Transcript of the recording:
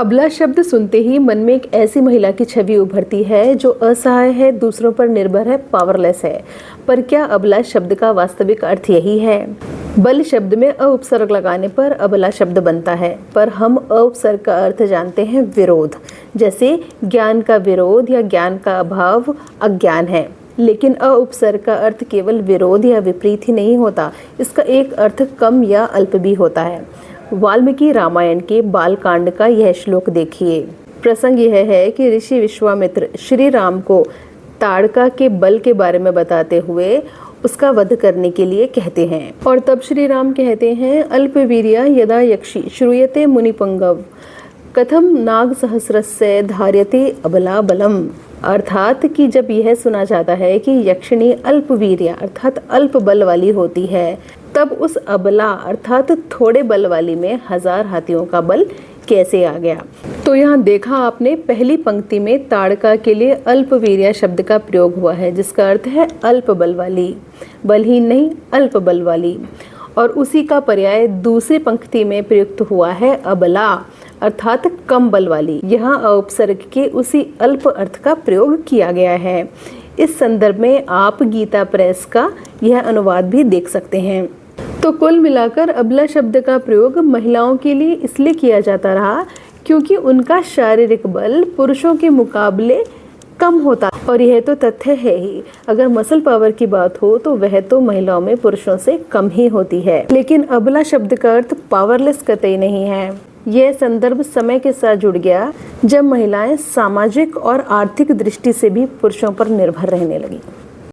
अबला शब्द सुनते ही मन में एक ऐसी महिला की छवि उभरती है जो असहाय है, दूसरों पर निर्भर है, पावरलेस है। पर क्या अबला शब्द का वास्तविक अर्थ यही है? बल शब्द में अ उपसर्ग लगाने पर अबला शब्द बनता है, पर हम अ उपसर्ग का अर्थ जानते हैं विरोध। जैसे ज्ञान का विरोध या ज्ञान का अभाव अज्ञान है। लेकिन अ उपसर्ग का अर्थ केवल विरोध या विपरीत ही नहीं होता, इसका एक अर्थ कम या अल्प भी होता है। वाल्मीकि रामायण के बालकांड का यह श्लोक देखिए। प्रसंग यह है कि ऋषि विश्वामित्र श्री राम को ताड़का के बल के बारे में बताते हुए उसका वध करने के लिए कहते हैं, और तब श्री राम कहते हैं, अल्पवीर्या यदा यक्षी श्रूयते मुनिपुंगव कथम नाग सहस्रस्य धार्यते अबला बलम। अर्थात कि जब यह सुना जाता है कि यक्षिणी अल्पवीर्या अर्थात अल्प बल वाली होती है, तब उस अबला अर्थात थोड़े बल वाली में 1000 हाथियों का बल कैसे आ गया। तो यहाँ देखा आपने, पहली पंक्ति में ताड़का के लिए अल्पवीर्या शब्द का प्रयोग हुआ है, जिसका अर्थ है अल्प बल वाली, बलहीन नहीं, अल्प बल वाली। और उसी का पर्याय दूसरी पंक्ति में प्रयुक्त हुआ है अबला अर्थात कम बल वाली। यहाँ उपसर्ग के उसी अल्प अर्थ का प्रयोग किया गया है। इस संदर्भ में आप गीता प्रेस का यह अनुवाद भी देख सकते हैं। तो कुल मिलाकर अबला शब्द का प्रयोग महिलाओं के लिए इसलिए किया जाता रहा क्योंकि उनका शारीरिक बल पुरुषों के मुकाबले कम होता, और यह तो तथ्य है ही। अगर मसल पावर की बात हो तो वह तो महिलाओं में पुरुषों से कम ही होती है। लेकिन अबला शब्द का अर्थ पावरलेस कतई नहीं है। यह संदर्भ समय के साथ जुड़ गया जब महिलाएं सामाजिक और आर्थिक दृष्टि से भी पुरुषों पर निर्भर रहने लगी।